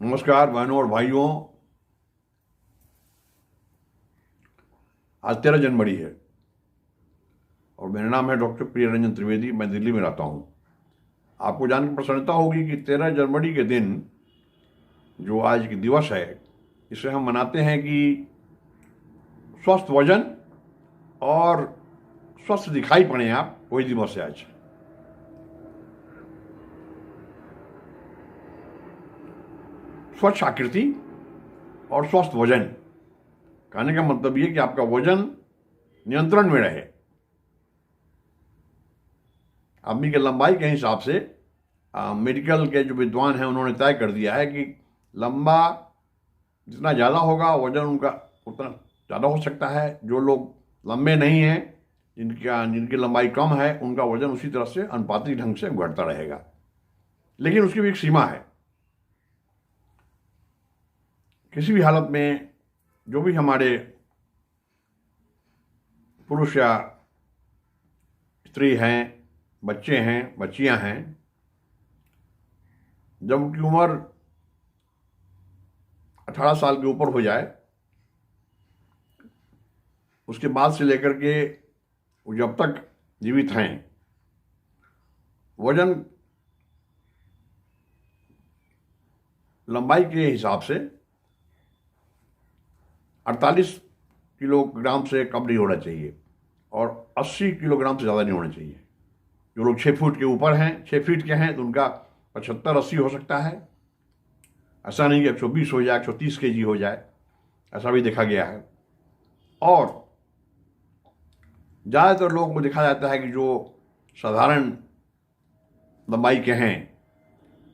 नमस्कार बहनों और भाइयों। आज 13 जनवरी है और मेरा नाम है डॉक्टर प्रिय रंजन त्रिवेदी। मैं दिल्ली में रहता हूँ। आपको जानकर प्रसन्नता होगी कि 13 जनवरी के दिन जो आज की दिवस है, इसे हम मनाते हैं कि स्वस्थ वजन और स्वस्थ दिखाई पड़े आप, वही दिवस है आज। स्वच्छ आकृति और स्वस्थ वजन, कहने का मतलब ये कि आपका वजन नियंत्रण में रहे। आदमी की लंबाई के हिसाब से मेडिकल के जो विद्वान हैं उन्होंने तय कर दिया है कि लंबा जितना ज़्यादा होगा वजन उनका उतना ज़्यादा हो सकता है। जो लोग लंबे नहीं हैं, जिनकी लंबाई कम है, उनका वजन उसी तरह से अनुपातिक ढंग से घटता रहेगा। लेकिन उसकी भी एक सीमा है। किसी भी हालत में जो भी हमारे पुरुष या स्त्री हैं, बच्चे हैं, बच्चियां हैं, जब उनकी उम्र 18 साल के ऊपर हो जाए, उसके बाद से लेकर के वो जब तक जीवित हैं, वजन लंबाई के हिसाब से 48 किलोग्राम से कम नहीं होना चाहिए और 80 किलोग्राम से ज़्यादा नहीं होना चाहिए। जो लोग 6 फुट के ऊपर हैं, 6 फीट के हैं, तो उनका 75-80 हो सकता है। ऐसा नहीं कि 120 हो जाए, 130 केजी हो जाए, ऐसा भी देखा गया है। और ज़्यादातर लोगों को देखा जाता है कि जो साधारण लंबाई के हैं,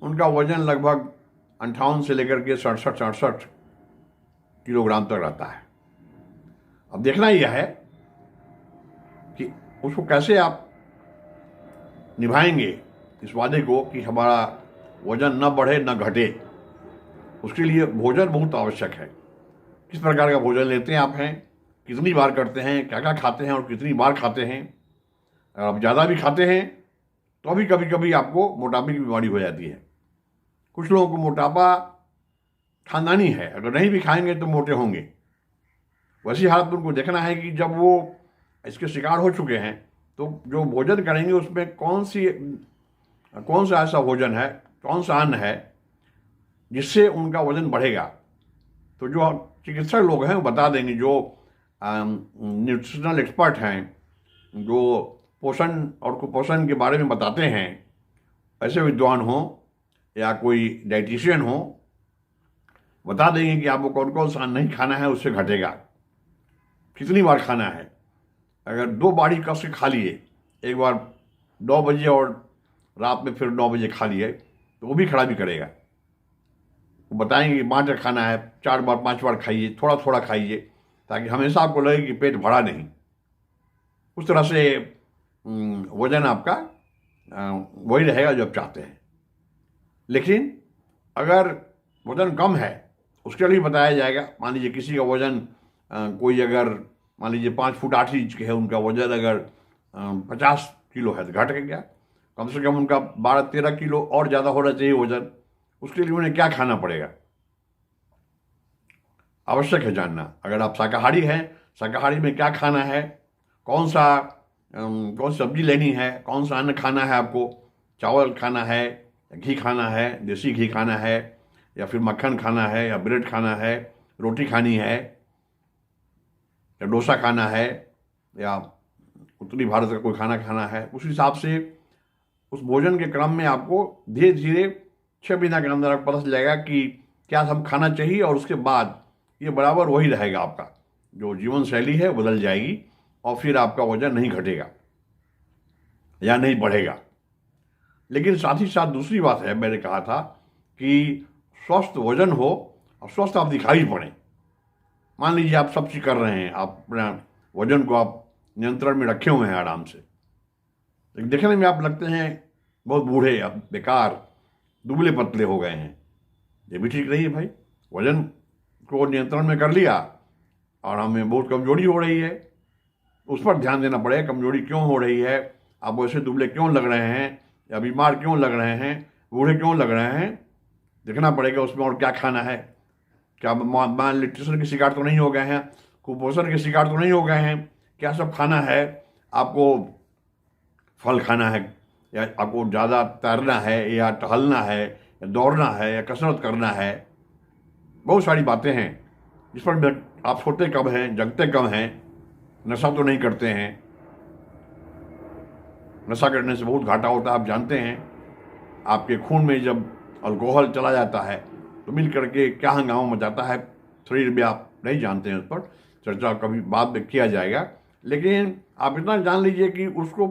उनका वजन लगभग 58 से लेकर के 67-68 किलोग्राम तक रहता है। अब देखना यह है कि उसको कैसे आप निभाएंगे, इस वादे को कि हमारा वजन न बढ़े न घटे। उसके लिए भोजन बहुत आवश्यक है। किस प्रकार का भोजन लेते हैं आप हैं, कितनी बार करते हैं, क्या क्या खाते हैं और कितनी बार खाते हैं। अगर आप ज़्यादा भी खाते हैं तो भी कभी कभी आपको मोटापे की बीमारी हो जाती है। कुछ लोगों को मोटापा खानदानी है, अगर नहीं भी खाएंगे तो मोटे होंगे। वैसी हालत में उनको देखना है कि जब वो इसके शिकार हो चुके हैं तो जो भोजन करेंगे उसमें कौन सा ऐसा भोजन है, कौन सा अन्न है जिससे उनका वजन बढ़ेगा। तो जो चिकित्सक लोग हैं वो बता देंगे, जो न्यूट्रिशनल एक्सपर्ट हैं, जो पोषण और कुपोषण के बारे में बताते हैं, ऐसे विद्वान हों या कोई डाइटिशियन हो, बता देंगे कि आपको कौन कौन सा अन्न नहीं खाना है, उससे घटेगा। कितनी बार खाना है। अगर 2 बारी कस के खा लिए, एक बार 9 बजे और रात में फिर 9 बजे खा लिए, तो वो भी खराबी करेगा। वो बताएंगे कि बाँट खाना है, 4 बार 5 बार खाइए, थोड़ा थोड़ा खाइए, ताकि हमेशा आपको लगे कि पेट भरा नहीं। उस तरह से वजन आपका वही रहेगा जो आप चाहते हैं। लेकिन अगर वजन कम है, उसके लिए बताया जाएगा। मान लीजिए किसी का वजन कोई अगर मान लीजिए 5 फुट 8 इंच के है, उनका वजन अगर 50 किलो है तो घट गया। कम से कम उनका 12-13 किलो और ज़्यादा होना चाहिए वजन। उसके लिए उन्हें क्या खाना पड़ेगा, आवश्यक है जानना। अगर आप शाकाहारी हैं, शाकाहारी में क्या खाना है, कौन सी सब्जी लेनी है, कौन सा अन्न खाना है आपको, चावल खाना है, घी खाना है, देसी घी खाना है, या फिर मक्खन खाना है, या ब्रेड खाना है, रोटी खानी है, या डोसा खाना है, या उत्तरी भारत का कोई खाना खाना है। उस हिसाब से उस भोजन के क्रम में आपको धीरे धीरे 6 महीना के अंदर आपको पता चल जाएगा कि क्या हम खाना चाहिए, और उसके बाद ये बराबर वही रहेगा। आपका जो जीवन शैली है बदल जाएगी और फिर आपका वजन नहीं घटेगा या नहीं बढ़ेगा। लेकिन साथ ही साथ दूसरी बात है, मैंने कहा था कि स्वस्थ वजन हो और स्वस्थ आप दिखाई पड़े। मान लीजिए आप सब चीज़ कर रहे हैं, आप अपना वजन को आप नियंत्रण में रखे हुए हैं आराम से, लेकिन देखने में आप लगते हैं बहुत बूढ़े, आप बेकार दुबले पतले हो गए हैं। ये भी ठीक नहीं है भाई। वजन को नियंत्रण में कर लिया और हमें बहुत कमजोरी हो रही है, उस पर ध्यान देना पड़ेगा। कमजोरी क्यों हो रही है, आप वैसे दुबले क्यों लग रहे हैं, या बीमार क्यों लग रहे हैं, बूढ़े क्यों लग रहे हैं, देखना पड़ेगा उसमें और क्या खाना है। क्या मान न्यूट्रिशन के शिकार तो नहीं हो गए हैं, कुपोषण के शिकार तो नहीं हो गए हैं, क्या सब खाना है आपको? फल खाना है, या आपको ज़्यादा तैरना है, या टहलना है, या दौड़ना है, या कसरत करना है? बहुत सारी बातें हैं जिस पर आप सोते कब हैं, जगते कब हैं। नशा तो नहीं करते हैं, नशा करने से बहुत घाटा होता है, आप जानते हैं। आपके खून में जब अल्कोहल चला जाता है तो मिल करके क्या हंगामा मचाता है शरीर में, आप नहीं जानते हैं। उस पर चर्चा कभी बाद में किया जाएगा, लेकिन आप इतना जान लीजिए कि उसको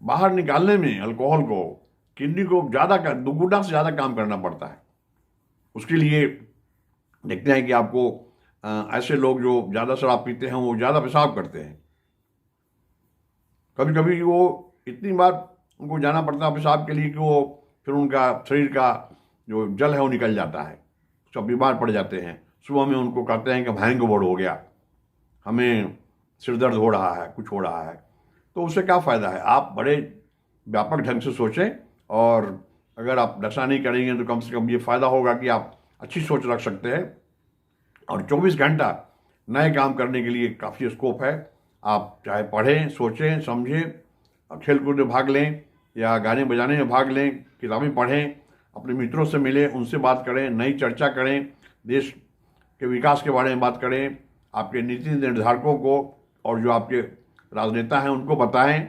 बाहर निकालने में, अल्कोहल को, किडनी को ज़्यादा दुगुना से ज़्यादा काम करना पड़ता है। उसके लिए देखते हैं कि आपको ऐसे लोग जो ज़्यादा शराब पीते हैं वो ज़्यादा पेशाब करते हैं। कभी कभी वो इतनी बार उनको जाना पड़ता है पेशाब के लिए कि वो फिर उनका शरीर का जो जल है वो निकल जाता है, सब बीमार पड़ जाते हैं। सुबह में उनको कहते हैं कि हैंगओवर हो गया, हमें सिर दर्द हो रहा है, कुछ हो रहा है। तो उससे क्या फ़ायदा है? आप बड़े व्यापक ढंग से सोचें, और अगर आप नशा नहीं करेंगे तो कम से कम ये फ़ायदा होगा कि आप अच्छी सोच रख सकते हैं, और 24 घंटा नए काम करने के लिए काफ़ी स्कोप है। आप चाहे पढ़ें, सोचें, समझें, खेल कूद में भाग लें, या गाने बजाने में भाग लें, किताबें पढ़ें, अपने मित्रों से मिलें, उनसे बात करें, नई चर्चा करें, देश के विकास के बारे में बात करें, आपके नीति निर्धारकों को और जो आपके राजनेता हैं उनको बताएं।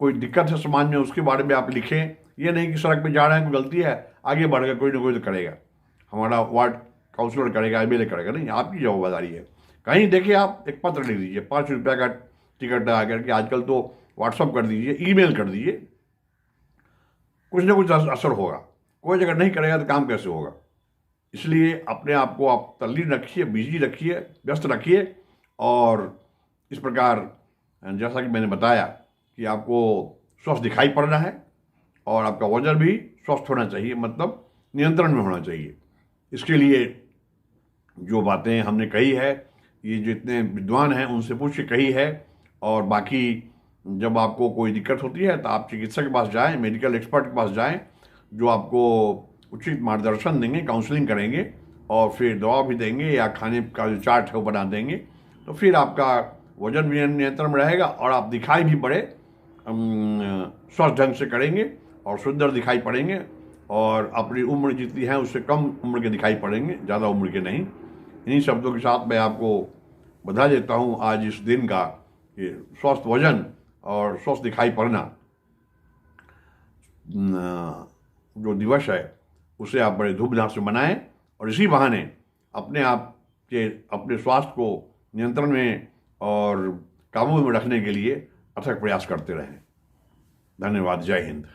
कोई दिक्कत है समाज में उसके बारे में आप लिखें। ये नहीं कि सड़क पे जा रहे हैं, कोई गलती है, आगे बढ़ गए, कोई ना कोई तो करेगा, हमारा वार्ड काउंसलर करेगा, एमएलए करेगा, नहीं, आपकी जवाबदारी है। कहीं देखिए, आप एक पत्र लिख दीजिए, 5 रुपये का टिकट लगा करके, आजकल तो व्हाट्सअप कर दीजिए, ईमेल कर दीजिए, कुछ ना कुछ असर होगा। कोई अगर नहीं करेगा तो काम कैसे होगा? इसलिए अपने आप को आप तल्लीन रखिए, बिजी रखिए, व्यस्त रखिए, और इस प्रकार जैसा कि मैंने बताया कि आपको स्वस्थ दिखाई पड़ना है, और आपका वजन भी स्वस्थ होना चाहिए, मतलब नियंत्रण में होना चाहिए। इसके लिए जो बातें हमने कही है, ये जितने विद्वान हैं उनसे पूछ के कही है। और बाकी जब आपको कोई दिक्कत होती है तो आप चिकित्सक के पास जाएं, मेडिकल एक्सपर्ट के पास जाएं, जो आपको उचित मार्गदर्शन देंगे, काउंसलिंग करेंगे, और फिर दवा भी देंगे, या खाने का जो चार्ट है वो बना देंगे। तो फिर आपका वजन भी नियंत्रण में रहेगा, और आप दिखाई भी बड़े स्वस्थ ढंग से करेंगे, और सुंदर दिखाई पड़ेंगे, और अपनी उम्र जितनी है उससे कम उम्र के दिखाई पड़ेंगे, ज़्यादा उम्र के नहीं। इन्हीं शब्दों के साथ मैं आपको बधा देता हूँ आज इस दिन का, ये स्वस्थ वजन और स्वस्थ दिखाई पड़ना जो दिवस है उसे आप बड़े धूमधाम से मनाएं, और इसी बहाने अपने आप के अपने स्वास्थ्य को नियंत्रण में और काबू में रखने के लिए अथक प्रयास करते रहें। धन्यवाद। जय हिंद।